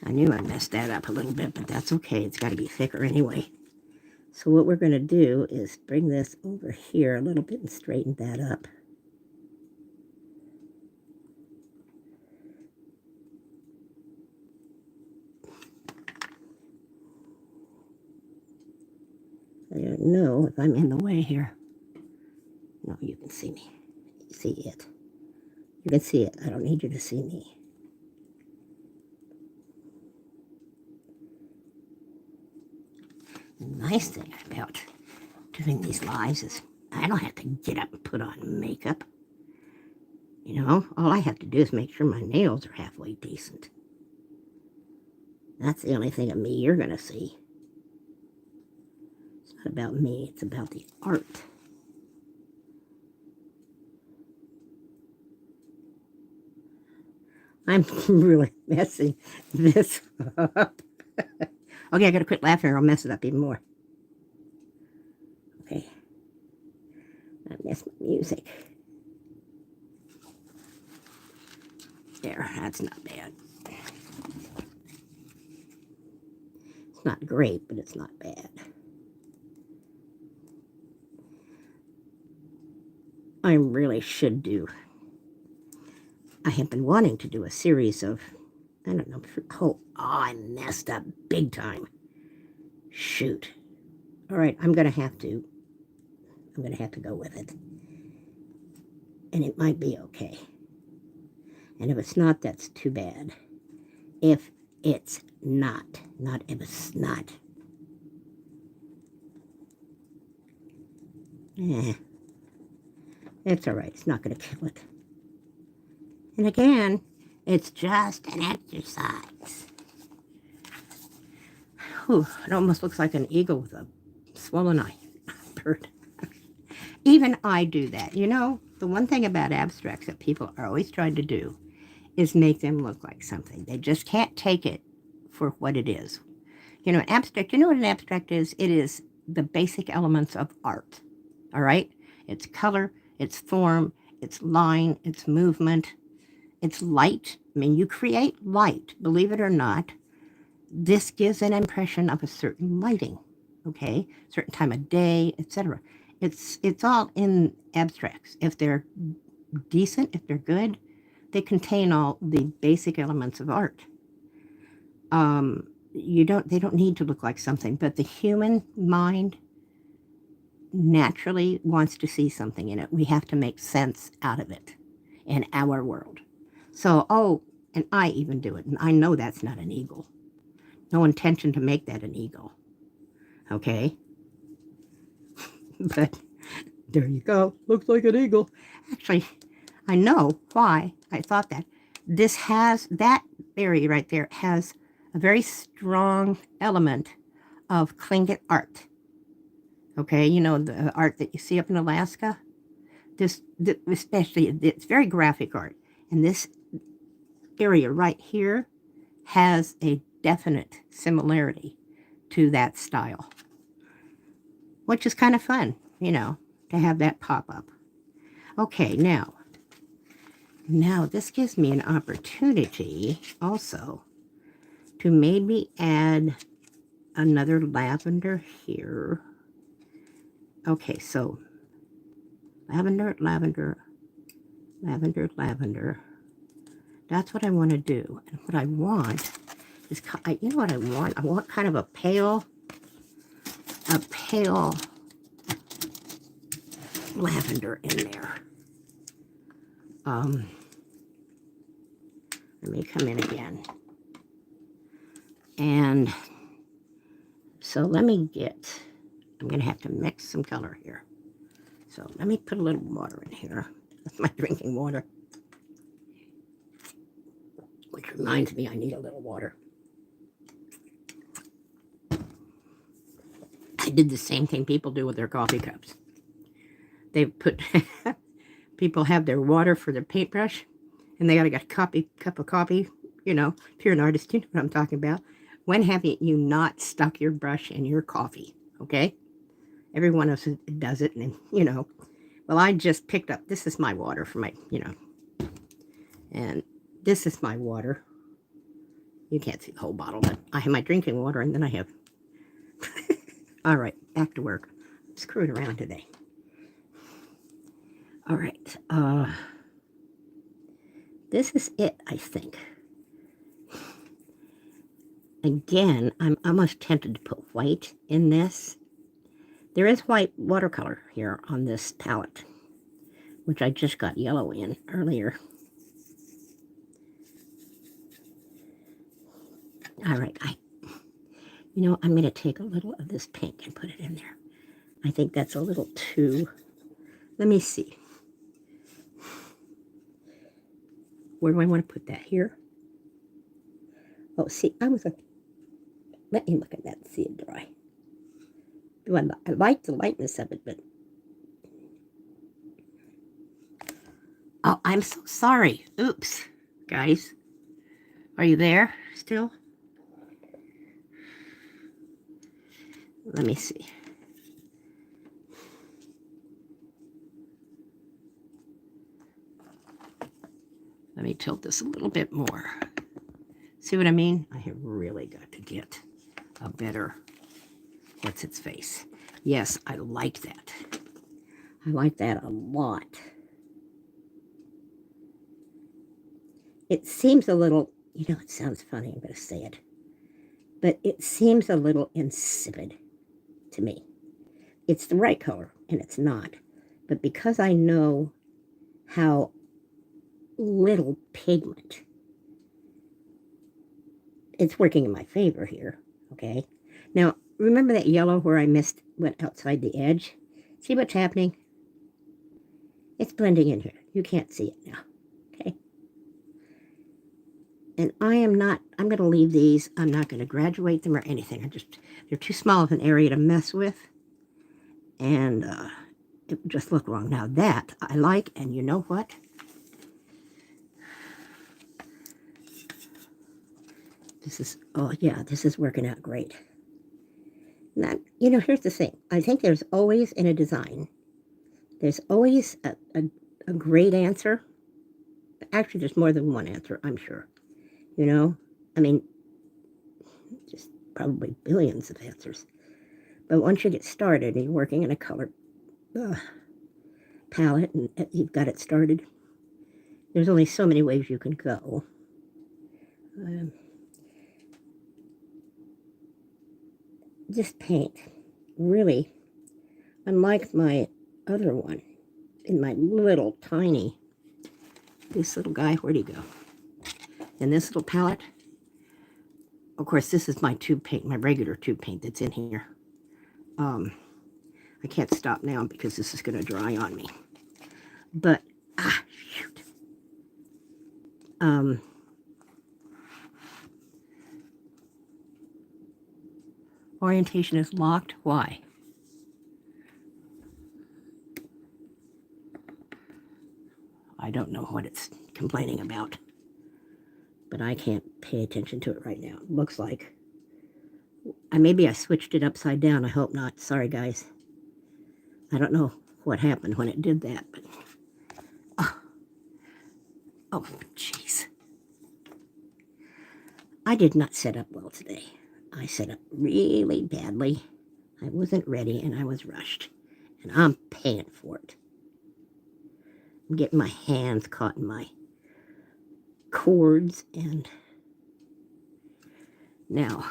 I knew I messed that up a little bit, but that's okay. It's got to be thicker anyway. So what we're going to do is bring this over here a little bit and straighten that up. I don't know if I'm in the way here. No, you can see me. You see it. You can see it. I don't need you to see me. The nice thing about doing these lives is I don't have to get up and put on makeup. You know, all I have to do is make sure my nails are halfway decent. That's the only thing of me you're going to see. It's not about me, it's about the art. I'm really messing this up. Okay, I gotta quit laughing or I'll mess it up even more. Okay. I miss my music. There, that's not bad. It's not great, but it's not bad. I really should do. I have been wanting to do a series of, I don't know, I messed up big time. Shoot. All right, I'm gonna have to go with it. And it might be okay. And if it's not, that's too bad. If it's not if it's not. It's all right. It's not going to kill it. And again, it's just an exercise. Whew, it almost looks like an eagle with a swollen eye. Bird. Even I do that. You know, the one thing about abstracts that people are always trying to do is make them look like something. They just can't take it for what it is. You know, an abstract, you know what an abstract is? It is the basic elements of art, all right? It's color, it's form, it's line, it's movement, it's light. I mean, you create light, believe it or not. This gives an impression of a certain lighting, okay? Certain time of day, etc. It's all in abstracts. If they're decent, if they're good, they contain all the basic elements of art. They don't need to look like something, but the human mind naturally wants to see something in it. We have to make sense out of it in our world. So, and I even do it, and I know that's not an eagle. No intention to make that an eagle. Okay? But there you go. Looks like an eagle. Actually, I know why I thought that. That berry right there has a very strong element of Tlingit art. Okay, you know, the art that you see up in Alaska? Especially, it's very graphic art. And this area right here has a definite similarity to that style. Which is kind of fun, you know, to have that pop up. Okay, now this gives me an opportunity also to maybe add another lavender here. Okay, so lavender. That's what I want to do. And what I want is, you know what I want? I want kind of a pale lavender in there. Let me come in again. And so I'm going to have to mix some color here. So let me put a little water in here. That's my drinking water. Which reminds me I need a little water. I did the same thing people do with their coffee cups. They put, people have their water for their paintbrush, and they got to get a cup of coffee. You know, if you're an artist, you know what I'm talking about. When have you not stuck your brush in your coffee, okay? Every one of us does it, and, you know. Well, I just picked up, this is my water for my, you know. And this is my water. You can't see the whole bottle, but I have my drinking water, and then I have... All right, back to work. I'm screwing around today. All right. This is it, I think. Again, I'm almost tempted to put white in this. There is white watercolor here on this palette. which I just got yellow in earlier. All right, I'm going to take a little of this pink and put it in there. I think that's a little too, let me see. Where do I want to put that? Here? Oh, see, let me look at that and see it dry. I like the lightness of it, but... Oh, I'm so sorry. Oops, guys. Are you there still? Let me see. Let me tilt this a little bit more. See what I mean? I have really got to get a better, what's its face. Yes, I like that. I like that a lot. It seems a little, it sounds funny, I'm going to say it, but it seems a little insipid to me. It's the right color, and it's not. But because I know how little pigment, it's working in my favor here, okay? Now, remember that yellow where I went outside the edge? See what's happening? It's blending in here. You can't see it now, okay? And I'm going to leave these. I'm not going to graduate them or anything. They're too small of an area to mess with. And it would just look wrong. Now that I like, and you know what? This is working out great. Now, here's the thing. I think there's always, in a design, there's always a great answer. Actually, there's more than one answer, I'm sure. I mean, just probably billions of answers. But once you get started and you're working in a color palette and you've got it started, there's only so many ways you can go. This paint, really, unlike my other one, in my little tiny, this little guy, where'd he go? In this little palette, of course, this is my tube paint, my regular tube paint that's in here. I can't stop now because this is going to dry on me. But, shoot. Orientation is locked. Why? I don't know what it's complaining about. But I can't pay attention to it right now. It looks like maybe I switched it upside down. I hope not. Sorry, guys. I don't know what happened when it did that, but oh, jeez. I did not set up well today. I set up really badly. I wasn't ready, and I was rushed, and I'm paying for it. I'm getting my hands caught in my cords, and now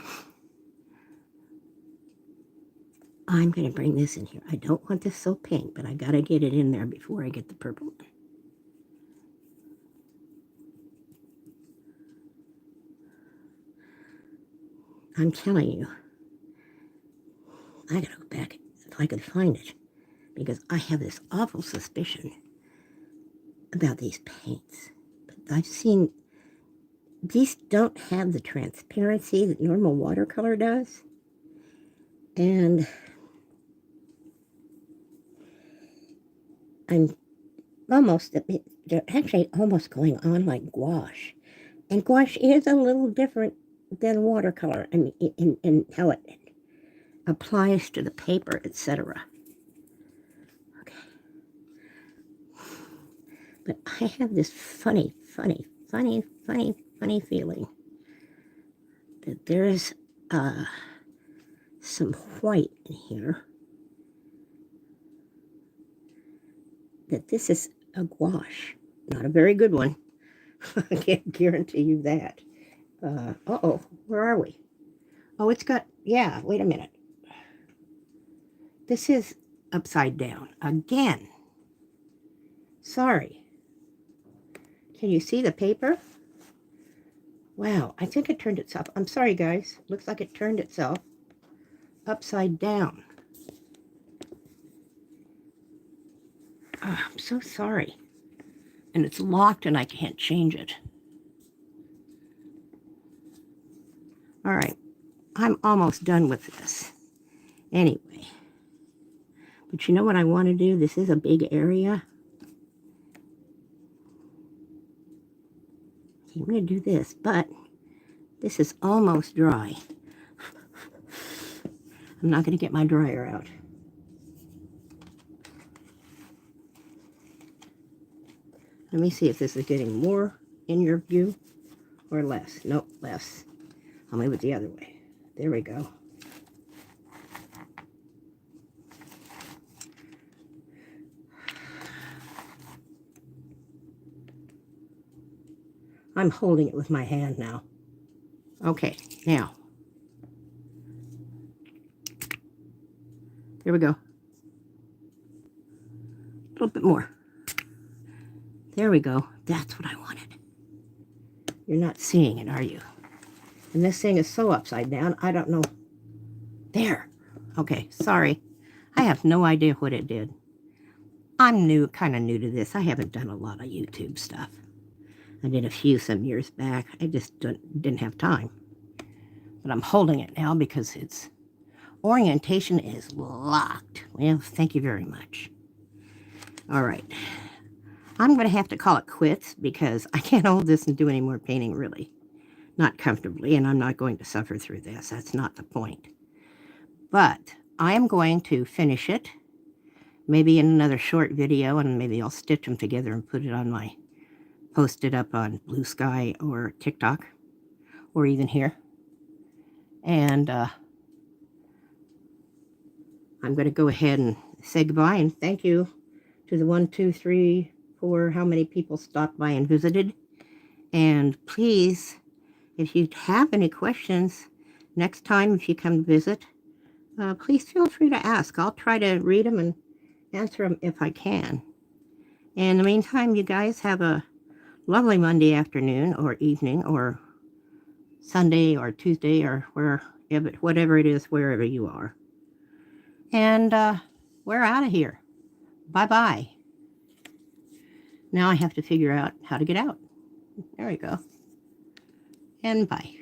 I'm going to bring this in here. I don't want this so pink, but I got to get it in there before I get the purple one. I'm telling you, I got to go back if I could find it, because I have this awful suspicion about these paints. But I've seen these don't have the transparency that normal watercolor does. And they're actually almost going on like gouache. And gouache is a little different than watercolor, I mean, in how it applies to the paper, etc. Okay. But I have this funny feeling that there's some white in here. That this is a gouache. Not a very good one. I can't guarantee you that. Uh-oh, where are we? Oh, it's got, yeah, wait a minute. This is upside down again. Sorry. Can you see the paper? Wow, I think it turned itself. I'm sorry, guys. Looks like it turned itself upside down. Oh, I'm so sorry. And it's locked and I can't change it. All right, I'm almost done with this. Anyway, but you know what I want to do? This is a big area. I'm going to do this, but this is almost dry. I'm not going to get my dryer out. Let me see if this is getting more in your view or less. Nope, less. I'll move it the other way. There we go. I'm holding it with my hand now. Okay, now. There we go. A little bit more. There we go. That's what I wanted. You're not seeing it, are you? And this thing is so upside down, I don't know. There. Okay, sorry. I have no idea what it did. I'm kind of new to this. I haven't done a lot of YouTube stuff. I did a few some years back. I just didn't have time. But I'm holding it now because its orientation is locked. Well, thank you very much. All right. I'm going to have to call it quits because I can't hold this and do any more painting, really. Not comfortably, and I'm not going to suffer through this. That's not the point. But I am going to finish it, maybe in another short video, and maybe I'll stitch them together and put it on my, post it up on Blue Sky or TikTok, or even here. And I'm going to go ahead and say goodbye and thank you to the 1, 2, 3, 4, how many people stopped by and visited. And please, if you have any questions next time, if you come to visit, please feel free to ask. I'll try to read them and answer them if I can. In the meantime, you guys have a lovely Monday afternoon or evening or Sunday or Tuesday or whatever it is, wherever you are. And we're out of here. Bye-bye. Now I have to figure out how to get out. There we go. And bye.